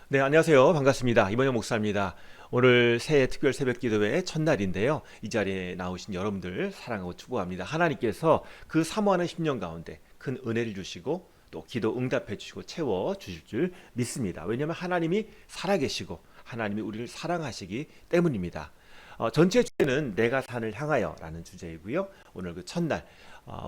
네, 안녕하세요. 반갑습니다. 이번영 목사입니다. 오늘 새해 특별 새벽 기도회 첫날인데요. 이 자리에 나오신 여러분들 사랑하고 축복합니다. 하나님께서 그 사모하는 심령 가운데 큰 은혜를 주시고 또 기도 응답해 주시고 채워 주실 줄 믿습니다. 왜냐하면 하나님이 살아계시고 하나님이 우리를 사랑하시기 때문입니다. 전체 주제는 내가 산을 향하여라는 주제이고요. 오늘 그 첫날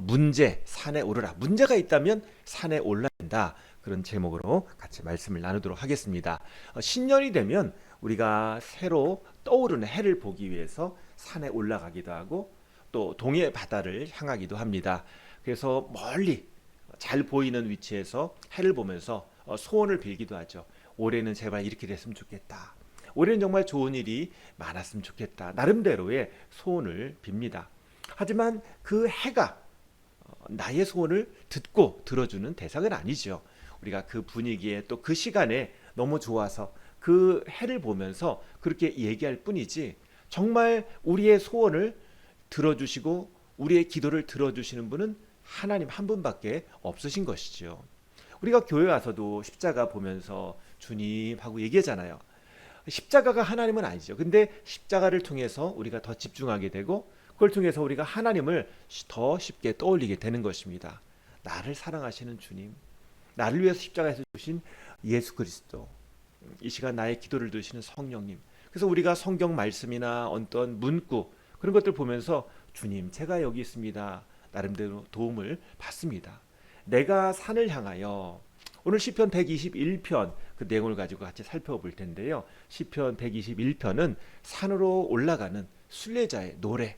문제 산에 오르라. 문제가 있다면 산에 올라야 된다. 그런 제목으로 같이 말씀을 나누도록 하겠습니다. 신년이 되면 우리가 새로 떠오르는 해를 보기 위해서 산에 올라가기도 하고 또 동해 바다를 향하기도 합니다. 그래서 멀리 잘 보이는 위치에서 해를 보면서 소원을 빌기도 하죠. 올해는 제발 이렇게 됐으면 좋겠다. 올해는 정말 좋은 일이 많았으면 좋겠다. 나름대로의 소원을 빕니다. 하지만 그 해가 나의 소원을 듣고 들어주는 대상은 아니죠. 우리가 그 분위기에 또 그 시간에 너무 좋아서 그 해를 보면서 그렇게 얘기할 뿐이지 정말 우리의 소원을 들어주시고 우리의 기도를 들어주시는 분은 하나님 한 분밖에 없으신 것이죠. 우리가 교회 와서도 십자가 보면서 주님 하고 얘기하잖아요. 십자가가 하나님은 아니죠. 근데 십자가를 통해서 우리가 더 집중하게 되고 그걸 통해서 우리가 하나님을 더 쉽게 떠올리게 되는 것입니다. 나를 사랑하시는 주님, 나를 위해서 십자가에서 주신 예수 그리스도, 이 시간 나의 기도를 들으시는 성령님. 그래서 우리가 성경 말씀이나 어떤 문구 그런 것들 보면서 주님 제가 여기 있습니다. 나름대로 도움을 받습니다. 내가 산을 향하여 오늘 시편 121편 그 내용을 가지고 같이 살펴볼 텐데요. 시편 121편은 산으로 올라가는 순례자의 노래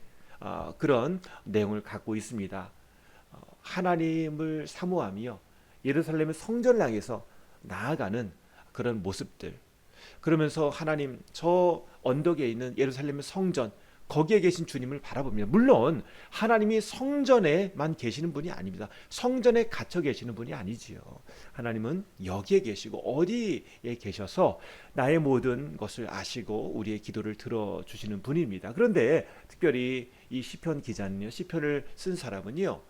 그런 내용을 갖고 있습니다. 하나님을 사모하며 예루살렘의 성전을 향해서 나아가는 그런 모습들. 그러면서 하나님 저 언덕에 있는 예루살렘의 성전 거기에 계신 주님을 바라봅니다. 물론 하나님이 성전에만 계시는 분이 아닙니다. 성전에 갇혀 계시는 분이 아니지요. 하나님은 여기에 계시고 어디에 계셔서 나의 모든 것을 아시고 우리의 기도를 들어주시는 분입니다. 그런데 특별히 이 시편 기자는요, 시편을 쓴 사람은요,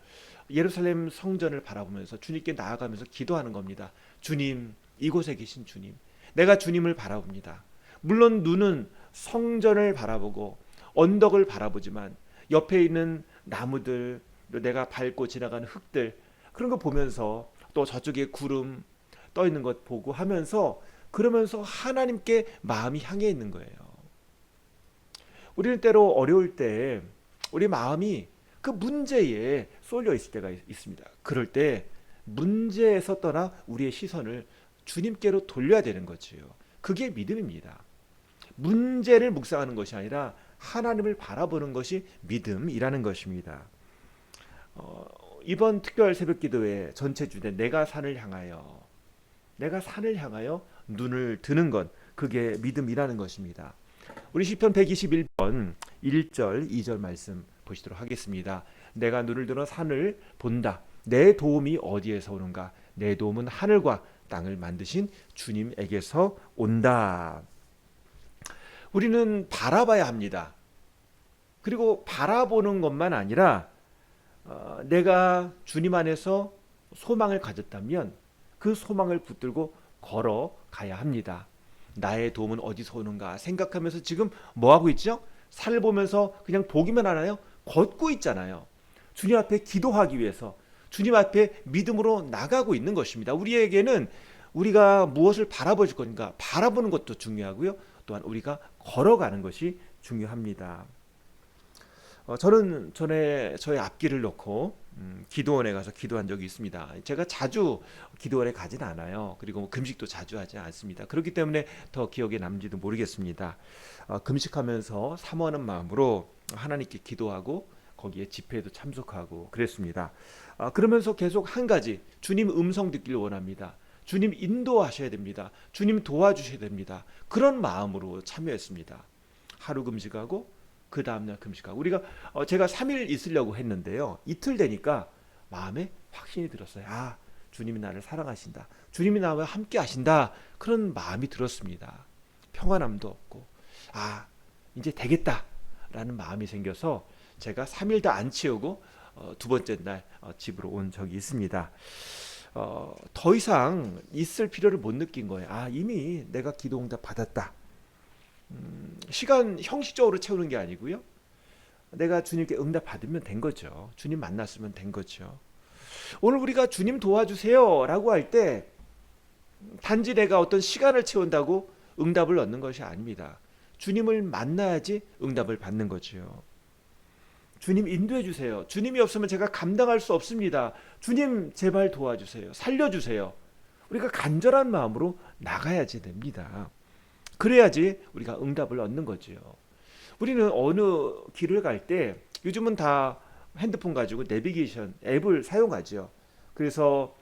예루살렘 성전을 바라보면서 주님께 나아가면서 기도하는 겁니다. 주님, 이곳에 계신 주님, 내가 주님을 바라봅니다. 물론 눈은 성전을 바라보고 언덕을 바라보지만 옆에 있는 나무들, 내가 밟고 지나가는 흙들 그런 거 보면서 또 저쪽에 구름 떠 있는 것 보고 하면서 그러면서 하나님께 마음이 향해 있는 거예요. 우리는 때로 어려울 때 우리 마음이 그 문제에 쏠려 있을 때가 있습니다. 그럴 때 문제에서 떠나 우리의 시선을 주님께로 돌려야 되는 거지요. 그게 믿음입니다. 문제를 묵상하는 것이 아니라 하나님을 바라보는 것이 믿음이라는 것입니다. 이번 특별 새벽 기도의 전체 주제 내가 산을 향하여 눈을 드는 것 그게 믿음이라는 것입니다. 우리 시편 121편 1절 2절 말씀 보시도록 하겠습니다. 내가 눈을 들어 산을 본다. 내 도움이 어디에서 오는가? 내 도움은 하늘과 땅을 만드신 주님에게서 온다. 우리는 바라봐야 합니다. 그리고 바라보는 것만 아니라 내가 주님 안에서 소망을 가졌다면 그 소망을 붙들고 걸어가야 합니다. 나의 도움은 어디서 오는가 생각하면서 지금 뭐하고 있죠? 산을 보면서 그냥 보기만 하나요? 걷고 있잖아요. 주님 앞에 기도하기 위해서 주님 앞에 믿음으로 나가고 있는 것입니다. 우리에게는 우리가 무엇을 바라볼 건가 바라보는 것도 중요하고요. 또한 우리가 걸어가는 것이 중요합니다. 저는 전에 저의 앞길을 놓고 기도원에 가서 기도한 적이 있습니다. 제가 자주 기도원에 가진 않아요. 그리고 금식도 자주 하지 않습니다. 그렇기 때문에 더 기억에 남지도 모르겠습니다. 금식하면서 사모하는 마음으로 하나님께 기도하고 거기에 집회에도 참석하고 그랬습니다. 그러면서 계속 한 가지 주님 음성 듣기를 원합니다. 주님 인도하셔야 됩니다. 주님 도와주셔야 됩니다. 그런 마음으로 참여했습니다. 하루 금식하고 그 다음날 금식하고 우리가 제가 3일 있으려고 했는데요. 이틀 되니까 마음에 확신이 들었어요. 아, 주님이 나를 사랑하신다. 주님이 나와 함께 하신다. 그런 마음이 들었습니다. 평안함도 없고 아, 이제 되겠다라는 마음이 생겨서 제가 3일 다 안 채우고 두 번째 날 집으로 온 적이 있습니다. 더 이상 있을 필요를 못 느낀 거예요. 아, 이미 내가 기도 응답 받았다. 시간 형식적으로 채우는 게 아니고요. 내가 주님께 응답 받으면 된 거죠. 주님 만났으면 된 거죠. 오늘 우리가 주님 도와주세요 라고 할 때 단지 내가 어떤 시간을 채운다고 응답을 얻는 것이 아닙니다. 주님을 만나야지 응답을 받는 거지요. 주님 인도해 주세요. 주님이 없으면 제가 감당할 수 없습니다. 주님 제발 도와주세요. 살려주세요. 우리가 간절한 마음으로 나가야지 됩니다. 그래야지 우리가 응답을 얻는 거지요. 우리는 어느 길을 갈 때 요즘은 다 핸드폰 가지고 내비게이션 앱을 사용하죠. 그래서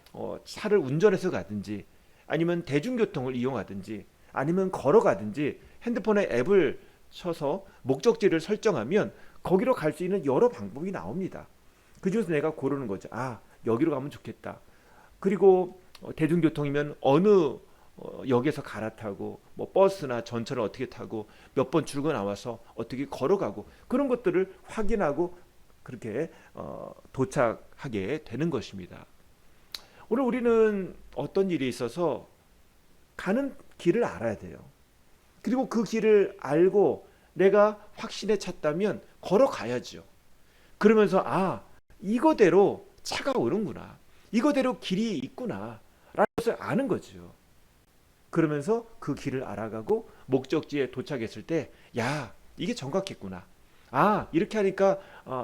차를 운전해서 가든지 아니면 대중교통을 이용하든지 아니면 걸어가든지 핸드폰에 앱을 쳐서 목적지를 설정하면 거기로 갈 수 있는 여러 방법이 나옵니다. 그중에서 내가 고르는 거죠. 아, 여기로 가면 좋겠다. 그리고 대중교통이면 어느 역에서 갈아타고 뭐 버스나 전철을 어떻게 타고 몇 번 출구 나와서 어떻게 걸어가고 그런 것들을 확인하고 그렇게 도착하게 되는 것입니다. 오늘 우리는 어떤 일이 있어서 가는 길을 알아야 돼요. 그리고 그 길을 알고 내가 확신에 찼다면 걸어가야죠. 그러면서 아, 이거대로 차가 오는구나. 이거대로 길이 있구나. 라는 것을 아는 거죠. 그러면서 그 길을 알아가고 목적지에 도착했을 때 야, 이게 정확했구나. 아, 이렇게 하니까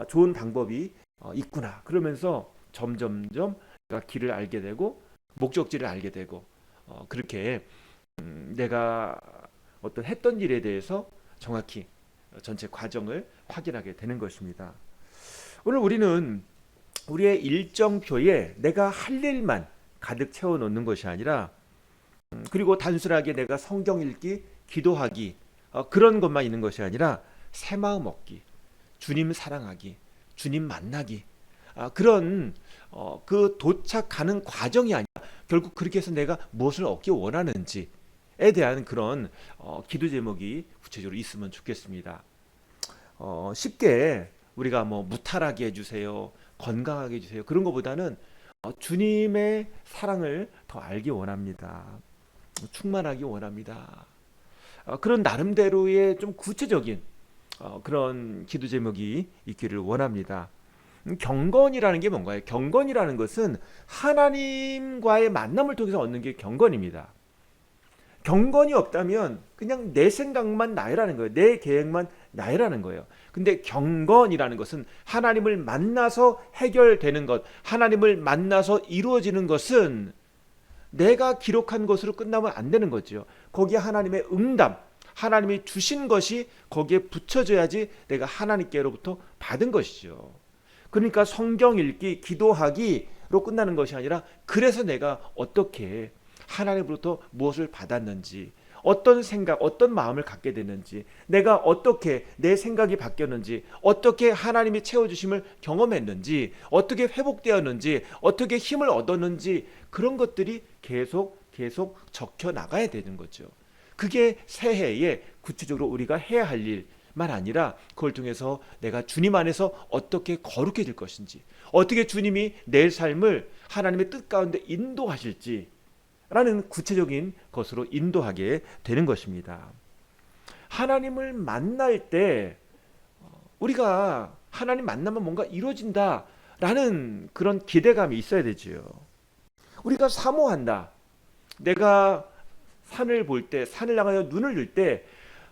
좋은 방법이 있구나. 그러면서 점점점 내가 길을 알게 되고 목적지를 알게 되고 그렇게 내가 어떤 했던 일에 대해서 정확히 전체 과정을 확인하게 되는 것입니다. 오늘 우리는 우리의 일정표에 내가 할 일만 가득 채워 놓는 것이 아니라 그리고 단순하게 내가 성경 읽기, 기도하기 그런 것만 있는 것이 아니라 새 마음 얻기, 주님 사랑하기, 주님 만나기 그런 그 도착하는 과정이 아니라 결국 그렇게 해서 내가 무엇을 얻기 원하는지에 대한 그런 기도 제목이 구체적으로 있으면 좋겠습니다. 쉽게 우리가 뭐 무탈하게 해주세요, 건강하게 해주세요 그런 것보다는 주님의 사랑을 더 알기 원합니다. 충만하기 원합니다. 그런 나름대로의 좀 구체적인 그런 기도 제목이 있기를 원합니다. 경건이라는 게 뭔가요? 경건이라는 것은 하나님과의 만남을 통해서 얻는 게 경건입니다. 경건이 없다면 그냥 내 생각만 나열하는 거예요. 내 계획만 나열하는 거예요. 근데 경건이라는 것은 하나님을 만나서 해결되는 것, 하나님을 만나서 이루어지는 것은 내가 기록한 것으로 끝나면 안 되는 거죠. 거기에 하나님의 응답, 하나님이 주신 것이 거기에 붙여져야지 내가 하나님께로부터 받은 것이죠. 그러니까 성경 읽기, 기도하기로 끝나는 것이 아니라 그래서 내가 어떻게 하나님으로부터 무엇을 받았는지, 어떤 생각, 어떤 마음을 갖게 됐는지, 내가 어떻게 내 생각이 바뀌었는지, 어떻게 하나님이 채워주심을 경험했는지, 어떻게 회복되었는지, 어떻게 힘을 얻었는지 그런 것들이 계속 적혀 나가야 되는 거죠. 그게 새해에 구체적으로 우리가 해야 할 일만 아니라 그걸 통해서 내가 주님 안에서 어떻게 거룩해질 것인지, 어떻게 주님이 내 삶을 하나님의 뜻 가운데 인도하실지 라는 구체적인 것으로 인도하게 되는 것입니다. 하나님을 만날 때 우리가 하나님 만나면 뭔가 이루어진다라는 그런 기대감이 있어야 되지요. 우리가 사모한다. 내가 산을 볼 때, 산을 향하여 눈을 들 때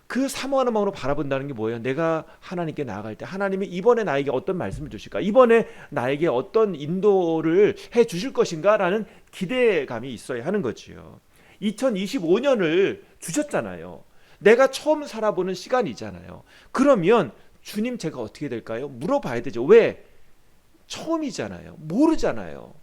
그 사모하는 마음으로 바라본다는 게 뭐예요? 내가 하나님께 나아갈 때 하나님이 이번에 나에게 어떤 말씀을 주실까? 이번에 나에게 어떤 인도를 해 주실 것인가? 라는 기대감이 있어야 하는 거지요. 2025년을 주셨잖아요. 내가 처음 살아보는 시간이잖아요. 그러면 주님 제가 어떻게 될까요? 물어봐야 되죠. 왜? 처음이잖아요. 모르잖아요.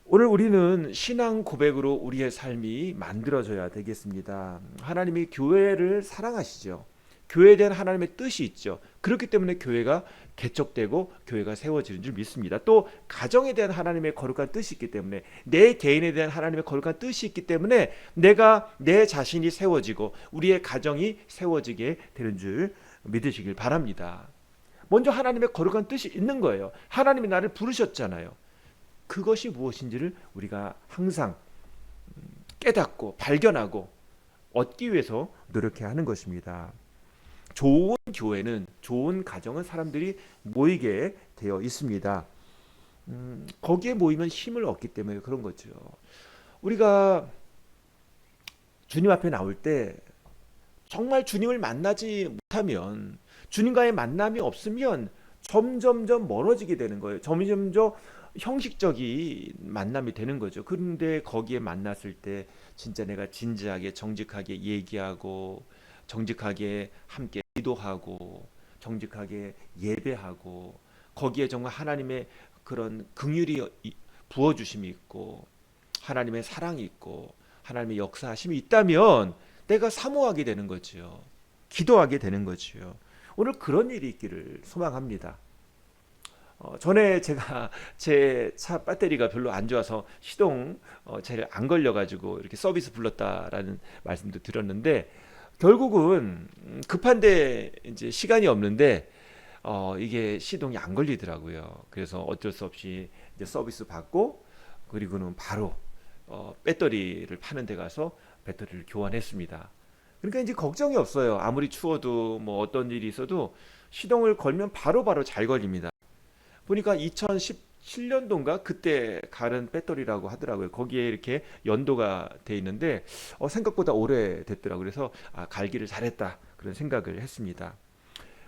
오늘 우리는 신앙 고백으로 우리의 삶이 만들어져야 되겠습니다. 하나님이 교회를 사랑하시죠. 교회에 대한 하나님의 뜻이 있죠. 그렇기 때문에 교회가 개척되고 교회가 세워지는 줄 믿습니다. 또 가정에 대한 하나님의 거룩한 뜻이 있기 때문에, 내 개인에 대한 하나님의 거룩한 뜻이 있기 때문에 내가 내 자신이 세워지고 우리의 가정이 세워지게 되는 줄 믿으시길 바랍니다. 먼저 하나님의 거룩한 뜻이 있는 거예요. 하나님이 나를 부르셨잖아요. 그것이 무엇인지를 우리가 항상 깨닫고 발견하고 얻기 위해서 노력해야 하는 것입니다. 좋은 교회는, 좋은 가정은 사람들이 모이게 되어 있습니다. 거기에 모이면 힘을 얻기 때문에 그런 거죠. 우리가 주님 앞에 나올 때 정말 주님을 만나지 못하면, 주님과의 만남이 없으면 점점점 멀어지게 되는 거예요. 점점점 형식적인 만남이 되는 거죠. 그런데 거기에 만났을 때 진짜 내가 진지하게 정직하게 얘기하고, 정직하게 함께 기도하고, 정직하게 예배하고, 거기에 정말 하나님의 그런 긍휼이 부어주심이 있고, 하나님의 사랑이 있고, 하나님의 역사하심이 있다면 내가 사모하게 되는 거지요. 기도하게 되는 거지요. 오늘 그런 일이 있기를 소망합니다. 전에 제가 제 차 배터리가 별로 안 좋아서 시동 잘 안 걸려가지고 이렇게 서비스 불렀다라는 말씀도 드렸는데, 결국은 급한데 이제 시간이 없는데 이게 시동이 안 걸리더라고요. 그래서 어쩔 수 없이 이제 서비스 받고, 그리고는 바로 배터리를 파는 데 가서 배터리를 교환했습니다. 그러니까 이제 걱정이 없어요. 아무리 추워도 뭐 어떤 일이 있어도 시동을 걸면 바로바로 잘 걸립니다. 보니까 2017년도인가 그때 갈은 배터리라고 하더라고요. 거기에 이렇게 연도가 돼 있는데 생각보다 오래됐더라고요. 그래서 갈기를 잘했다 그런 생각을 했습니다.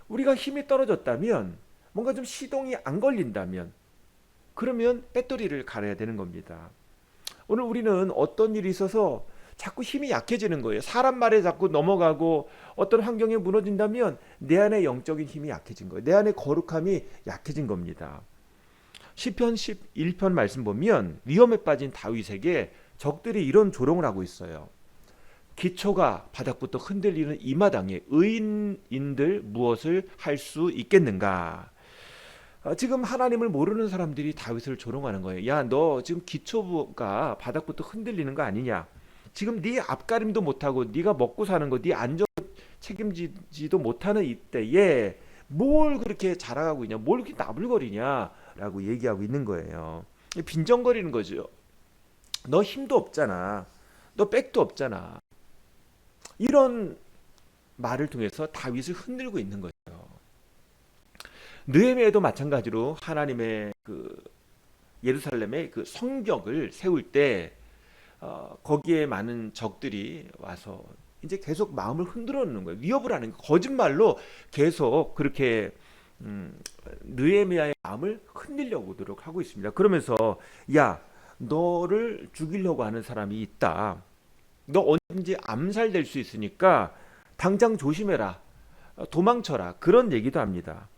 우리가 힘이 떨어졌다면, 뭔가 좀 시동이 안 걸린다면, 그러면 배터리를 갈아야 되는 겁니다. 오늘 우리는 어떤 일이 있어서 자꾸 힘이 약해지는 거예요. 사람 말에 자꾸 넘어가고 어떤 환경에 무너진다면 내 안에 영적인 힘이 약해진 거예요. 내 안에 거룩함이 약해진 겁니다. 시편 11편 말씀 보면 위험에 빠진 다윗에게 적들이 이런 조롱을 하고 있어요. 기초가 바닥부터 흔들리는 이 마당에 의인인들 무엇을 할 수 있겠는가? 지금 하나님을 모르는 사람들이 다윗을 조롱하는 거예요. 야, 너 지금 기초가 바닥부터 흔들리는 거 아니냐? 지금 네 앞가림도 못하고 네가 먹고 사는 거, 네 안전 책임지지도 못하는 이때에 뭘 그렇게 자랑하고 있냐? 뭘 그렇게 나불거리냐라고 얘기하고 있는 거예요. 빈정거리는 거죠. 너 힘도 없잖아. 너 백도 없잖아. 이런 말을 통해서 다윗을 흔들고 있는 거죠. 느헤미야도 마찬가지로 하나님의 그 예루살렘의 그 성벽을 세울 때 거기에 많은 적들이 와서 이제 계속 마음을 흔들어 놓는 거예요. 위협을 하는 거예요. 거짓말로 계속 그렇게 느헤미야의 마음을 흔들려고 노력하고 있습니다. 그러면서 야, 너를 죽이려고 하는 사람이 있다. 너 언제든지 암살될 수 있으니까 당장 조심해라. 도망쳐라. 그런 얘기도 합니다.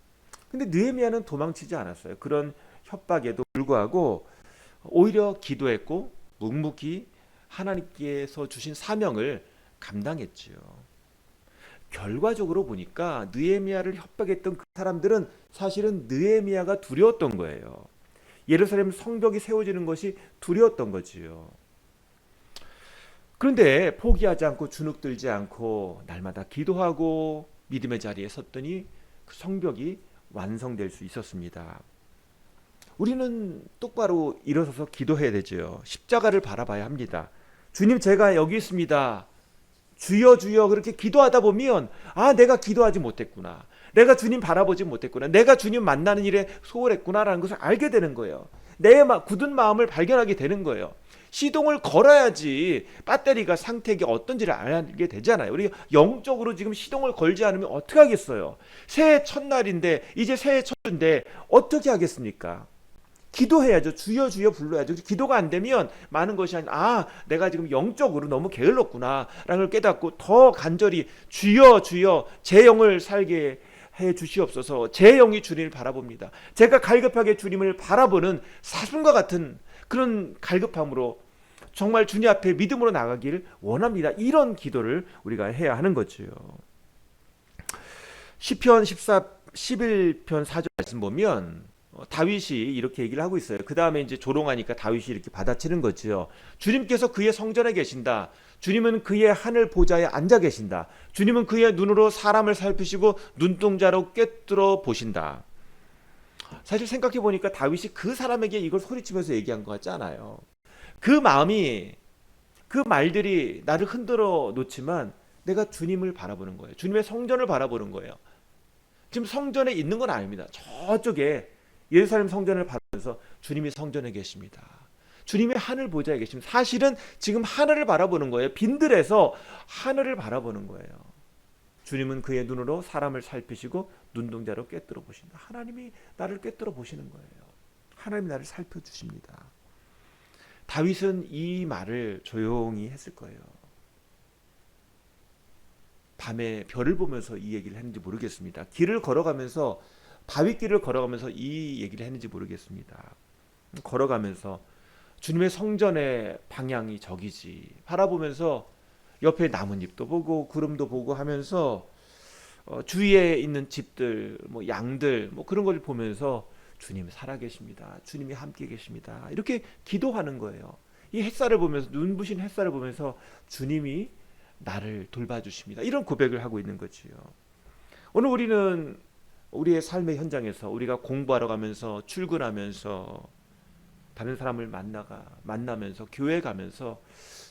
근데 느헤미야는 도망치지 않았어요. 그런 협박에도 불구하고 오히려 기도했고 묵묵히 하나님께서 주신 사명을 감당했지요. 결과적으로 보니까 느헤미야를 협박했던 그 사람들은 사실은 느헤미야가 두려웠던 거예요. 예루살렘 성벽이 세워지는 것이 두려웠던 거지요. 그런데 포기하지 않고 주눅들지 않고 날마다 기도하고 믿음의 자리에 섰더니 그 성벽이 완성될 수 있었습니다. 우리는 똑바로 일어서서 기도해야 되죠. 십자가를 바라봐야 합니다. 주님, 제가 여기 있습니다. 주여 주여 그렇게 기도하다 보면 내가 기도하지 못했구나. 내가 주님 바라보지 못했구나. 내가 주님 만나는 일에 소홀했구나라는 것을 알게 되는 거예요. 내 굳은 마음을 발견하게 되는 거예요. 시동을 걸어야지 배터리가 상태가 어떤지를 알게 되잖아요. 우리가 영적으로 지금 시동을 걸지 않으면 어떻게 하겠어요? 새해 첫날인데, 이제 새해 첫인데 어떻게 하겠습니까? 기도해야죠. 주여 주여 불러야죠. 기도가 안 되면 많은 것이 아니라 내가 지금 영적으로 너무 게을렀구나 라는 걸 깨닫고 더 간절히 주여 주여 제 영을 살게 해 주시옵소서. 제 영이 주님을 바라봅니다. 제가 갈급하게 주님을 바라보는 사슴과 같은 그런 갈급함으로 정말 주님 앞에 믿음으로 나가기를 원합니다. 이런 기도를 우리가 해야 하는 거죠. 시편 11편 4절 말씀 보면 다윗이 이렇게 얘기를 하고 있어요. 그 다음에 이제 조롱하니까 다윗이 이렇게 받아치는 거죠. 주님께서 그의 성전에 계신다. 주님은 그의 하늘 보좌에 앉아 계신다. 주님은 그의 눈으로 사람을 살피시고 눈동자로 꿰뚫어 보신다. 사실 생각해 보니까 다윗이 그 사람에게 이걸 소리치면서 얘기한 것 같지 않아요. 그 마음이, 그 말들이 나를 흔들어 놓지만 내가 주님을 바라보는 거예요. 주님의 성전을 바라보는 거예요. 지금 성전에 있는 건 아닙니다. 저쪽에 예루살렘 성전을 바라보면서 주님이 성전에 계십니다. 주님의 하늘 보좌에 계십니다. 사실은 지금 하늘을 바라보는 거예요. 빈들에서 하늘을 바라보는 거예요. 주님은 그의 눈으로 사람을 살피시고 눈동자로 꿰뚫어 보신다. 하나님이 나를 꿰뚫어 보시는 거예요. 하나님이 나를 살펴주십니다. 다윗은 이 말을 조용히 했을 거예요. 밤에 별을 보면서 이 얘기를 했는지 모르겠습니다. 길을 걸어가면서, 바위길을 걸어가면서 이 얘기를 했는지 모르겠습니다. 걸어가면서 주님의 성전의 방향이 저기지 바라보면서 옆에 나뭇잎도 보고 구름도 보고 하면서 주위에 있는 집들, 뭐 양들, 뭐 그런 걸 보면서 주님이 살아계십니다. 주님이 함께 계십니다. 이렇게 기도하는 거예요. 이 햇살을 보면서, 눈부신 햇살을 보면서 주님이 나를 돌봐주십니다. 이런 고백을 하고 있는 거지요. 오늘 우리는 우리의 삶의 현장에서 우리가 공부하러 가면서, 출근하면서, 다른 사람을 만나면서, 교회 가면서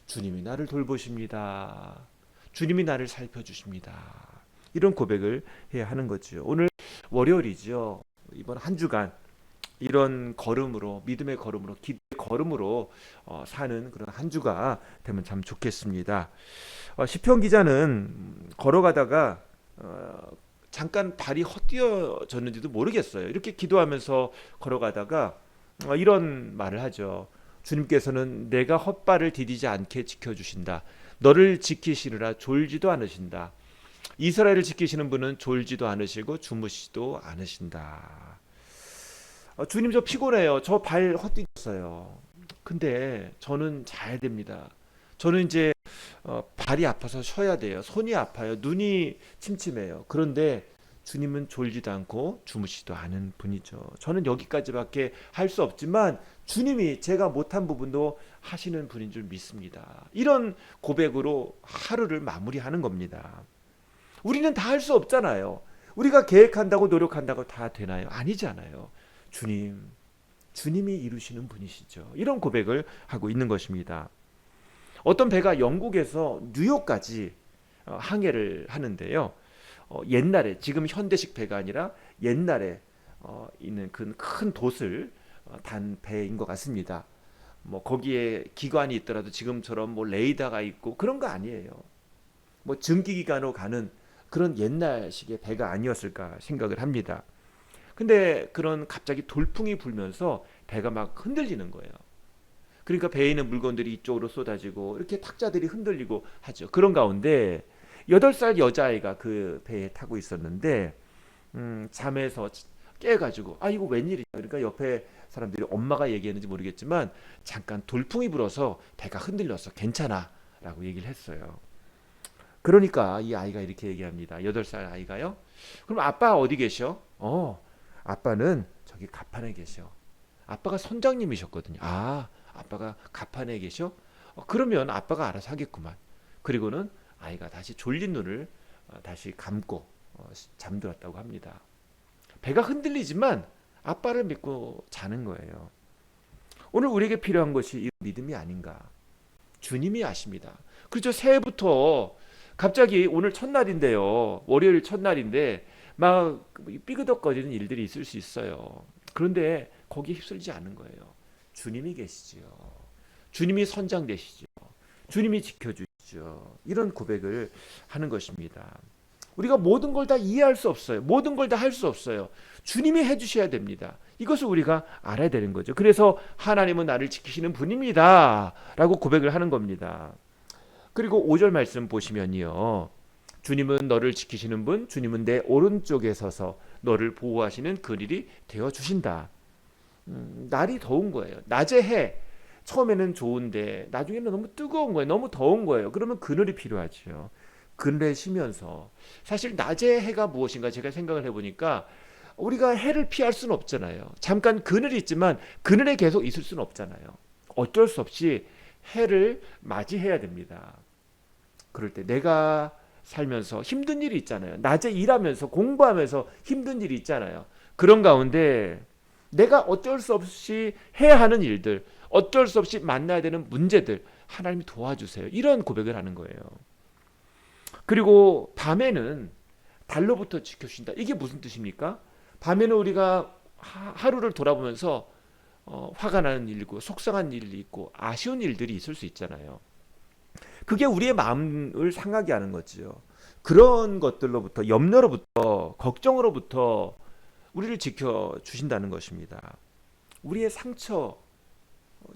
주님이 나를 돌보십니다. 주님이 나를 살펴주십니다. 이런 고백을 해야 하는 거죠. 오늘 월요일이죠. 이번 한 주간 이런 걸음으로, 믿음의 걸음으로, 기도의 걸음으로 사는 그런 한 주가 되면 참 좋겠습니다. 시편 기자는 걸어가다가 잠깐 발이 헛디뎌졌는지도 모르겠어요. 이렇게 기도하면서 걸어가다가 이런 말을 하죠. 주님께서는 내가 헛발을 디디지 않게 지켜주신다. 너를 지키시느라 졸지도 않으신다. 이스라엘을 지키시는 분은 졸지도 않으시고 주무시지도 않으신다. 주님 저 피곤해요. 저 발 헛디뎠어요. 근데 저는 잘 됩니다. 저는 이제 발이 아파서 쉬어야 돼요. 손이 아파요. 눈이 침침해요. 그런데 주님은 졸지도 않고 주무시지도 않은 분이죠. 저는 여기까지밖에 할 수 없지만 주님이 제가 못한 부분도 하시는 분인 줄 믿습니다. 이런 고백으로 하루를 마무리하는 겁니다. 우리는 다 할 수 없잖아요. 우리가 계획한다고 노력한다고 다 되나요? 아니잖아요. 주님이 이루시는 분이시죠. 이런 고백을 하고 있는 것입니다. 어떤 배가 영국에서 뉴욕까지 항해를 하는데요. 옛날에, 지금 현대식 배가 아니라 옛날에 있는 그 큰 돛을 단 배인 것 같습니다. 뭐 거기에 기관이 있더라도 지금처럼 뭐 레이더가 있고 그런 거 아니에요. 뭐 증기기관으로 가는 그런 옛날식의 배가 아니었을까 생각을 합니다. 근데 그런 갑자기 돌풍이 불면서 배가 막 흔들리는 거예요. 그러니까 배에 있는 물건들이 이쪽으로 쏟아지고 이렇게 탁자들이 흔들리고 하죠. 그런 가운데 8살 여자아이가 그 배에 타고 있었는데 잠에서 깨가지고 아 이거 웬일이야. 그러니까 옆에 사람들이, 엄마가 얘기했는지 모르겠지만 잠깐 돌풍이 불어서 배가 흔들렸어. 괜찮아 라고 얘기를 했어요. 그러니까 이 아이가 이렇게 얘기합니다. 8살 아이가요. 그럼 아빠 어디 계셔? 아빠는 저기 갑판에 계셔. 아빠가 선장님이셨거든요. 아빠가 갑판에 계셔? 그러면 아빠가 알아서 하겠구만. 그리고는 아이가 다시 졸린 눈을 다시 감고 잠들었다고 합니다. 배가 흔들리지만 아빠를 믿고 자는 거예요. 오늘 우리에게 필요한 것이 이 믿음이 아닌가. 주님이 아십니다. 그렇죠. 새해부터 갑자기 오늘 첫날인데요. 월요일 첫날인데 막 삐그덕거리는 일들이 있을 수 있어요. 그런데 거기에 휩쓸리지 않는 거예요. 주님이 계시지요. 주님이 선장 되시죠. 주님이 지켜주시죠. 이런 고백을 하는 것입니다. 우리가 모든 걸 다 이해할 수 없어요. 모든 걸 다 할 수 없어요. 주님이 해주셔야 됩니다. 이것을 우리가 알아야 되는 거죠. 그래서 하나님은 나를 지키시는 분입니다 라고 고백을 하는 겁니다. 그리고 5절 말씀 보시면요, 주님은 너를 지키시는 분, 주님은 내 오른쪽에 서서 너를 보호하시는 그늘이 되어주신다. 날이 더운 거예요. 낮에 해 처음에는 좋은데 나중에는 너무 뜨거운 거예요. 너무 더운 거예요. 그러면 그늘이 필요하죠. 그늘에 쉬면서, 사실 낮의 해가 무엇인가 제가 생각을 해보니까 우리가 해를 피할 수는 없잖아요. 잠깐 그늘이 있지만 그늘에 계속 있을 수는 없잖아요. 어쩔 수 없이 해를 맞이해야 됩니다. 그럴 때 내가 살면서 힘든 일이 있잖아요. 낮에 일하면서 공부하면서 힘든 일이 있잖아요. 그런 가운데 내가 어쩔 수 없이 해야 하는 일들, 어쩔 수 없이 만나야 되는 문제들 하나님이 도와주세요. 이런 고백을 하는 거예요. 그리고 밤에는 달로부터 지켜주신다. 이게 무슨 뜻입니까? 밤에는 우리가 하루를 돌아보면서 화가 나는 일이고 속상한 일이 있고 아쉬운 일들이 있을 수 있잖아요. 그게 우리의 마음을 상하게 하는 거지요. 그런 것들로부터, 염려로부터, 걱정으로부터 우리를 지켜주신다는 것입니다. 우리의 상처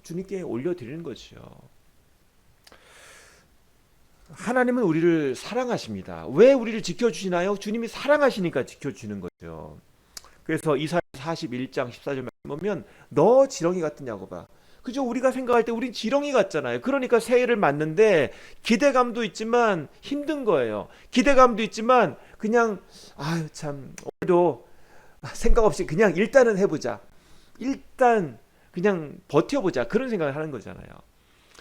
주님께 올려드리는 거죠. 하나님은 우리를 사랑하십니다. 왜 우리를 지켜주시나요? 주님이 사랑하시니까 지켜주시는 거죠. 그래서 이사야 41장 14절 말씀 보면 너 지렁이 같은 야곱아. 그죠? 우리가 생각할 때 우린 지렁이 같잖아요. 그러니까 새해를 맞는데 기대감도 있지만 힘든 거예요. 기대감도 있지만 그냥 아유 참 오늘도 생각 없이 그냥 일단은 해보자. 일단 그냥 버텨보자. 그런 생각을 하는 거잖아요.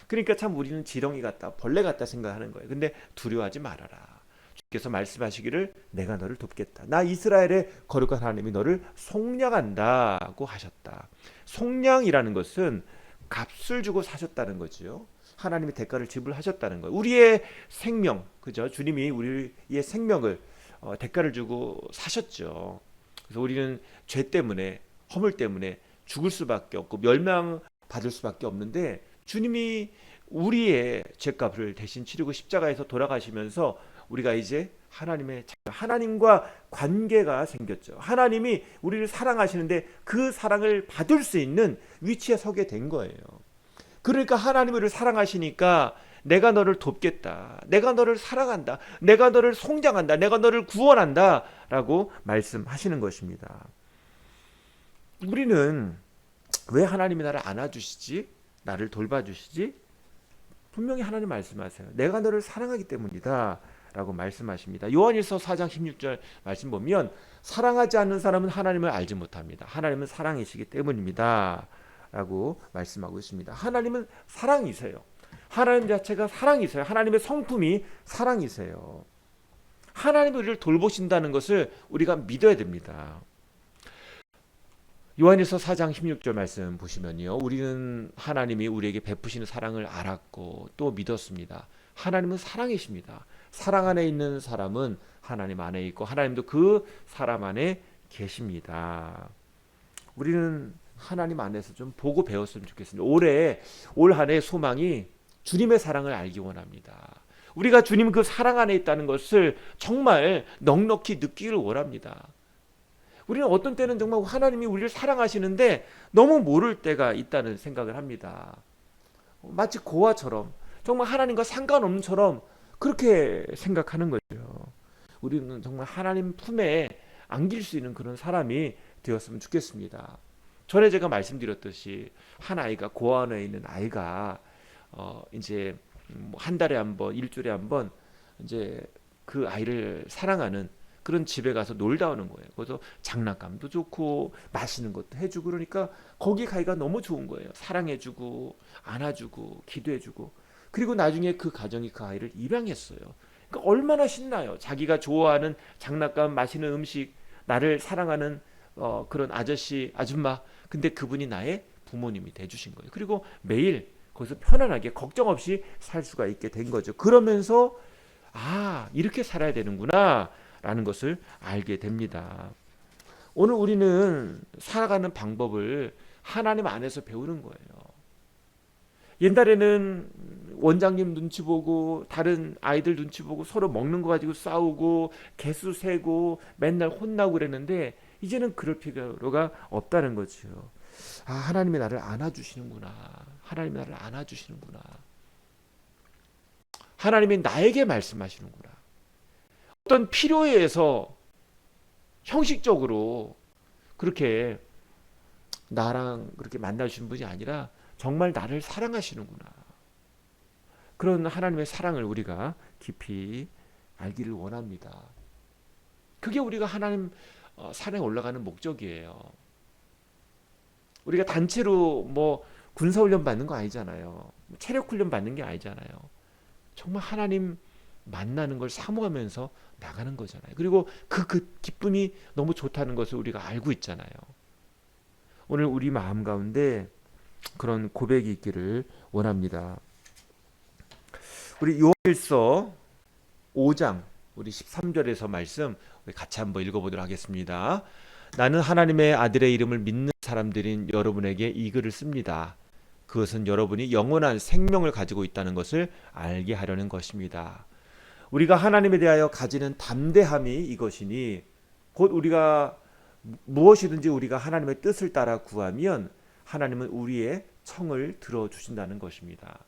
그러니까 참 우리는 지렁이 같다, 벌레 같다 생각하는 거예요. 근데 두려워하지 말아라. 주께서 말씀하시기를 내가 너를 돕겠다. 나 이스라엘의 거룩한 하나님이 너를 속량한다고 하셨다. 속량이라는 것은 값을 주고 사셨다는 거지요. 하나님이 대가를 지불하셨다는 거예요. 우리의 생명, 그죠? 주님이 우리의 생명을 대가를 주고 사셨죠. 그래서 우리는 죄 때문에, 허물 때문에 죽을 수밖에 없고 멸망받을 수밖에 없는데 주님이 우리의 죄값을 대신 치르고 십자가에서 돌아가시면서 우리가 이제 하나님과 관계가 생겼죠. 하나님이 우리를 사랑하시는데 그 사랑을 받을 수 있는 위치에 서게 된 거예요. 그러니까 하나님이 우리를 사랑하시니까 내가 너를 돕겠다. 내가 너를 사랑한다. 내가 너를 송장한다. 내가 너를 구원한다. 라고 말씀하시는 것입니다. 우리는 왜 하나님이 나를 안아주시지? 나를 돌봐주시지? 분명히 하나님 말씀하세요. 내가 너를 사랑하기 때문이다 라고 말씀하십니다. 요한일서 4장 16절 말씀 보면 사랑하지 않는 사람은 하나님을 알지 못합니다. 하나님은 사랑이시기 때문입니다 라고 말씀하고 있습니다. 하나님은 사랑이세요. 하나님 자체가 사랑이세요. 하나님의 성품이 사랑이세요. 하나님이 우리를 돌보신다는 것을 우리가 믿어야 됩니다. 요한일서 4장 16절 말씀 보시면요. 우리는 하나님이 우리에게 베푸시는 사랑을 알았고 또 믿었습니다. 하나님은 사랑이십니다. 사랑 안에 있는 사람은 하나님 안에 있고 하나님도 그 사람 안에 계십니다. 우리는 하나님 안에서 좀 보고 배웠으면 좋겠습니다. 올 한 해 소망이 주님의 사랑을 알기 원합니다. 우리가 주님 그 사랑 안에 있다는 것을 정말 넉넉히 느끼기를 원합니다. 우리는 어떤 때는 정말 하나님이 우리를 사랑하시는데 너무 모를 때가 있다는 생각을 합니다. 마치 고아처럼 정말 하나님과 상관없는처럼 그렇게 생각하는 거죠. 우리는 정말 하나님 품에 안길 수 있는 그런 사람이 되었으면 좋겠습니다. 전에 제가 말씀드렸듯이 한 아이가 고아원에 있는 아이가 이제 한 달에 한 번, 일주일에 한 번 이제 그 아이를 사랑하는 그런 집에 가서 놀다 오는 거예요. 그래서 장난감도 좋고 맛있는 것도 해주고 그러니까 거기 가기가 너무 좋은 거예요. 사랑해주고 안아주고 기도해주고 그리고 나중에 그 가정이 그 아이를 입양했어요. 그러니까 얼마나 신나요. 자기가 좋아하는 장난감, 맛있는 음식, 나를 사랑하는 그런 아저씨, 아줌마 근데 그분이 나의 부모님이 돼주신 거예요. 그리고 매일 거기서 편안하게 걱정 없이 살 수가 있게 된 거죠. 그러면서 이렇게 살아야 되는구나 라는 것을 알게 됩니다. 오늘 우리는 살아가는 방법을 하나님 안에서 배우는 거예요. 옛날에는 원장님 눈치 보고 다른 아이들 눈치 보고 서로 먹는 거 가지고 싸우고 개수 세고 맨날 혼나고 그랬는데 이제는 그럴 필요가 없다는 거죠. 하나님이 나를 안아주시는구나. 하나님이 나를 안아주시는구나. 하나님이 나에게 말씀하시는구나. 어떤 필요에 의해서 형식적으로 그렇게 나랑 그렇게 만나주신 분이 아니라 정말 나를 사랑하시는구나. 그런 하나님의 사랑을 우리가 깊이 알기를 원합니다. 그게 우리가 하나님 산에 올라가는 목적이에요. 우리가 단체로 군사훈련 받는 거 아니잖아요. 체력훈련 받는 게 아니잖아요. 정말 하나님 만나는 걸 사모하면서 나가는 거잖아요. 그리고 그 기쁨이 너무 좋다는 것을 우리가 알고 있잖아요. 오늘 우리 마음 가운데 그런 고백이 있기를 원합니다. 우리 요한일서 5장 우리 13절에서 말씀 우리 같이 한번 읽어보도록 하겠습니다. 나는 하나님의 아들의 이름을 믿는 사람들인 여러분에게 이 글을 씁니다. 그것은 여러분이 영원한 생명을 가지고 있다는 것을 알게 하려는 것입니다. 우리가 하나님에 대하여 가지는 담대함이 이것이니 곧 우리가 무엇이든지 우리가 하나님의 뜻을 따라 구하면 하나님은 우리의 청을 들어주신다는 것입니다.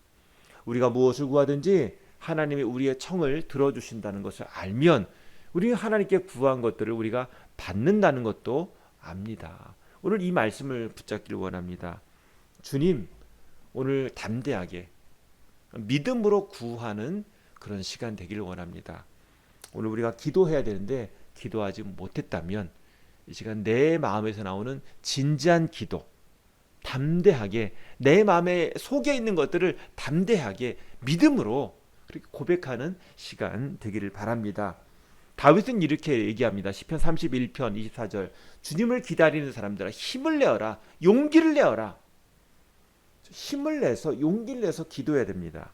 우리가 무엇을 구하든지 하나님이 우리의 청을 들어주신다는 것을 알면 우리가 하나님께 구한 것들을 우리가 받는다는 것도 압니다. 오늘 이 말씀을 붙잡기를 원합니다. 주님, 오늘 담대하게 믿음으로 구하는 그런 시간 되기를 원합니다. 오늘 우리가 기도해야 되는데 기도하지 못했다면 이 시간 내 마음에서 나오는 진지한 기도, 담대하게 내 마음에 속에 있는 것들을 담대하게 믿음으로 그렇게 고백하는 시간 되기를 바랍니다. 다윗은 이렇게 얘기합니다. 시편 31편 24절 주님을 기다리는 사람들아 힘을 내어라, 용기를 내어라. 힘을 내서 용기를 내서 기도해야 됩니다.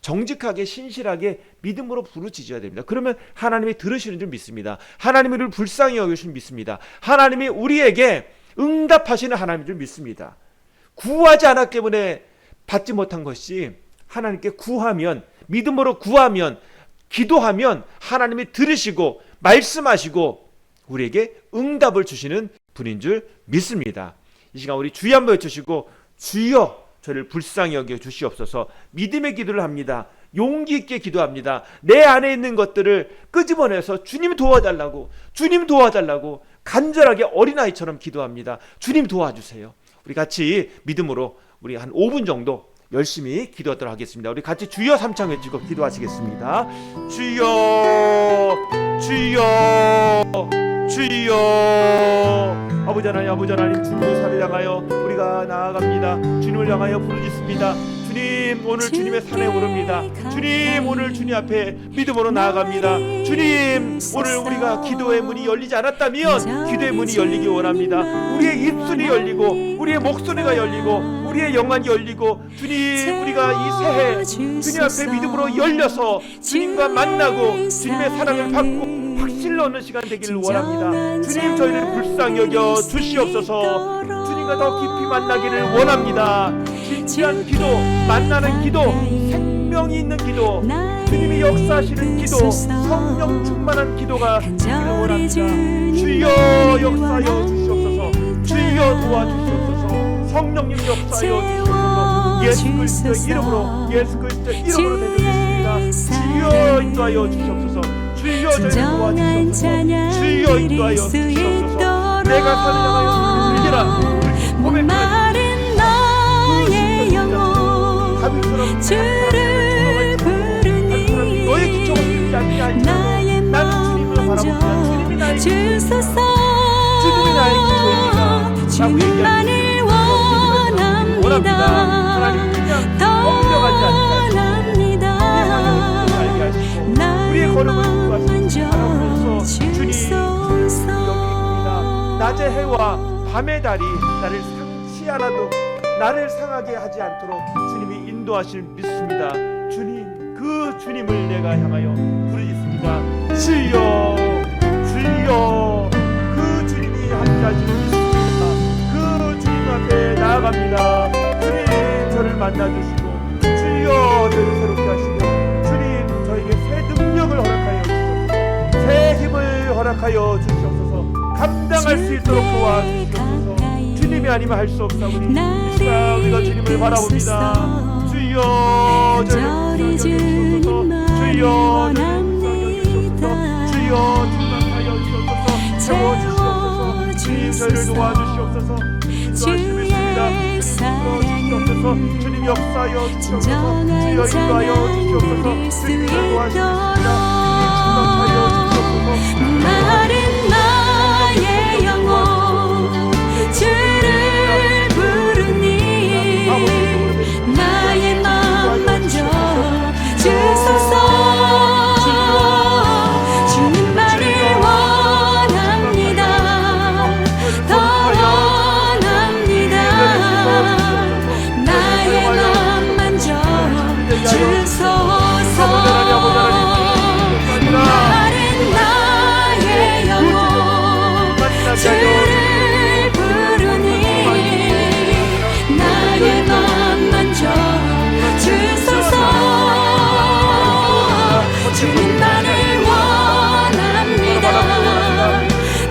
정직하게 신실하게 믿음으로 부르짖어야 됩니다. 그러면 하나님이 들으시는 줄 믿습니다. 하나님이 우리를 불쌍히 여기시는 줄 믿습니다. 하나님이 우리에게 응답하시는 하나님인 줄 믿습니다. 구하지 않았기 때문에 받지 못한 것이 하나님께 구하면, 믿음으로 구하면, 기도하면 하나님이 들으시고 말씀하시고 우리에게 응답을 주시는 분인 줄 믿습니다. 이 시간 우리 주여 한번 외치시고 주여 저를 불쌍히 여겨 주시옵소서. 믿음의 기도를 합니다. 용기 있게 기도합니다. 내 안에 있는 것들을 끄집어내서 주님 도와달라고, 주님 도와달라고 간절하게 어린아이처럼 기도합니다. 주님 도와주세요. 우리 같이 믿음으로 우리 한 5분 정도 열심히 기도하도록 하겠습니다. 우리 같이 주여 삼창 외치고 기도하시겠습니다. 주여 주여 주여. 아버지 하나님 주님을 향하여 우리가 나아갑니다. 주님을 향하여 부르짖습니다. 주님, 오늘 주님의 산에 오릅니다. 주님, 오늘 주님 앞에 믿음으로 나아갑니다. 주님, 오늘 우리가 기도의 문이 열리지 않았다면 기도의 문이 열리기 원합니다. 우리의 입술이 열리고 우리의 목소리가 열리고 우리의 영안이 열리고 주님, 우리가 이 새해 주님 앞에 믿음으로 열려서 주님과 만나고 주님의 사랑을 받고 확신을 얻는 시간 되기를 원합니다. 주님, 저희를 불쌍히 여겨 주시옵소서. 주님과 더 깊이 만나기를 원합니다. 진지한 기도, 만나는 기도, 생명이 있는 기도, 주님이 역사하시는 기도, 성령 충만한 기도가 되기를 원합니다. 주여 역사하여 주시옵소서. 주여 도와주시옵소서. 성령님 역사하여 주시옵소서. 예수 그리스도의 이름으로, 예수 그리스도의 이름으로 되겠습니다. 주여 인도하여 주시옵소서. 주여 저를 도와주시옵소서. 주여 인도하여 주시옵소서. 내가 산을 향하여 들리라. 목마른 나의 영혼 주를 부르니 나의 마음 먼저 주소서. 주님만을 원합니다. 떠납니다. 나의 마음 먼저 주소서. 낮의 해와 밤의 달이 나를 상치 않아도 나를 상하게 하지 않도록 주님이 인도하실 믿습니다. 주님, 그 주님을 내가 향하여 부르짖습니다. 주여 주여. 그 주님이 함께 하시는 믿습니다. 그 주님 앞에 나아갑니다. 주님, 저를 만나주시고 주여 저를 새롭게 하시며 주님, 저에게 새 능력을 허락하여 주시옵소서. 새 힘을 허락하여 주시옵소서. 감당할 수 있도록 도와주시옵소서. 주님이 아니면 할 수 없사오니 이 시간 우리가 주님을 바라봅니다. 주여 저를 주시옵소서. 주여 저를 주시옵소서. 주여 충만하여 주시옵소서. 채워주시옵소서. 주님 저희를 도와주시옵소서. 주님 도와주시옵소서. 주님 역사하여 주시옵소서. 주여 인도하여 주시옵소서. 주님 도와주시옵소서. 주님 충만하여 주시옵소서. 마른 나의 영혼 주를 부르니 나의 마음 먼저 주소서. 주님만을 원합니다. 더 원합니다. 주님만을 원합니다.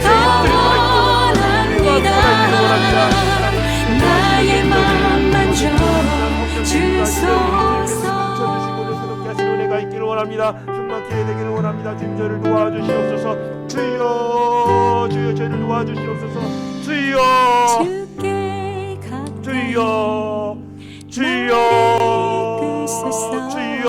더 원합니다. 나의 맘 만져 주소서. 은혜가 있기를 원합니다. 충만케 되기를 원합니다. 주님 저를 도와주시옵소서. 주여 주여 저를 도와주시옵소서. 주여 주께 가까이 주여 주여 주여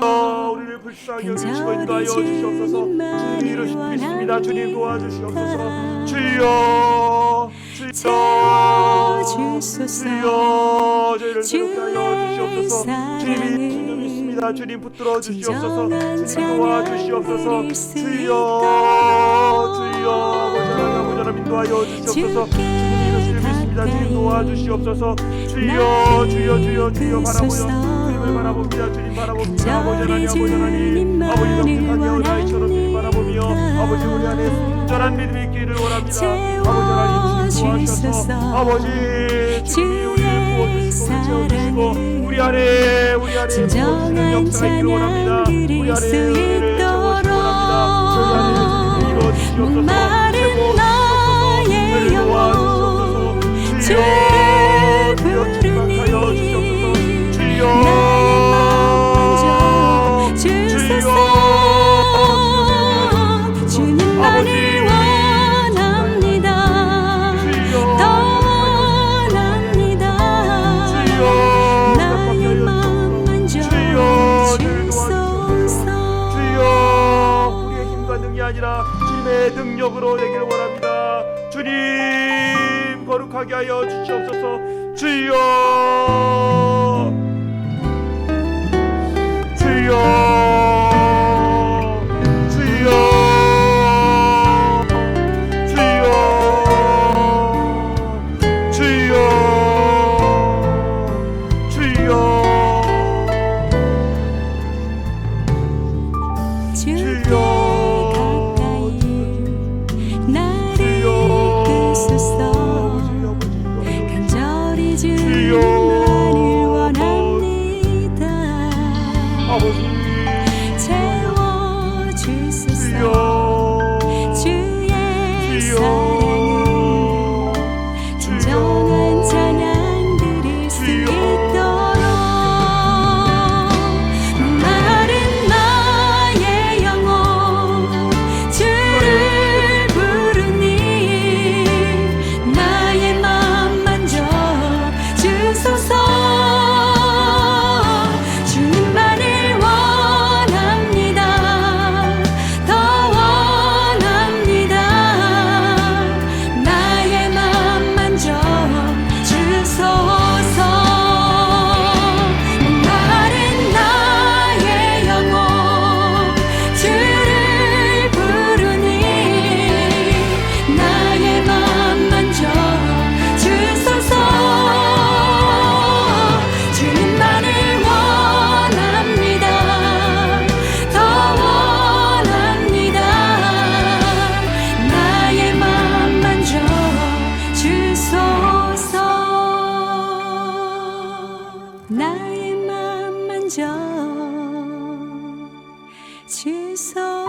우리를 불쌍히 여기시고 인도하여 주시옵소서. 주님 이루실 수 있습니다. 주님 도와주시옵소서. 주여 주여 주여 저희를 그렇게 하여 주시옵소서. 주님이 주님 있습니다. 주님 붙들어 주시옵소서. 주님 도와주시옵소서. 주여 주여 아버지 하나님 인도하여 주시옵소서. 주님 이루실 수 있습니다. 주님 도와주시옵소서. 주여 주여 주여 주여 바라보여 주님을 바라봅니다. 주님 바라봅니다. 아버지 하나님 아버지 정직하게 어나이처럼 주님 바라보며 아버지 우리 안에 순전한 믿음이 있기를 원합니다. 아버지 하나님 주님 도와주셔서 아버지 주님이 우리를 부어주시고 채워주시고 우리 안에 부어주시는 역사가 있기를 원합니다. 우리 안에 은혜를 채워주시기 원합니다. 저희 안에 주님이 이루어주시옵소서. 저를 도와주시옵소서. 주여 주여 충만하여 주시옵소서. 주여 주님만을 원합니다. 더 원합니다. 나의 맘 만져 주소서. 주여 우리의 힘과 능이 아니라 주님의 능력으로 되기를 원합니다. 주님 거룩하게 하여 주시옵소서. 주여 주여 주여 주여 주여 주여 주께 가까이 나를 이끄소서. 간절히 주님만을 원합니다. 채워주소서. 주의 사랑을 진정한 찬양 드릴 수 있도록 마른 나의 영혼 주를 부르니 나의 맘 만져 주소서. 주님만을 원합니다. 더 원합니다. 나의 맘 만져 주소서. 마른 나의 영혼 주를 부르니 나의 맘 만져 주소서. 주님만을 원합니다. 더 원합니다. 나의 맘 만져 주소서. 나의 맘 만져 주소서.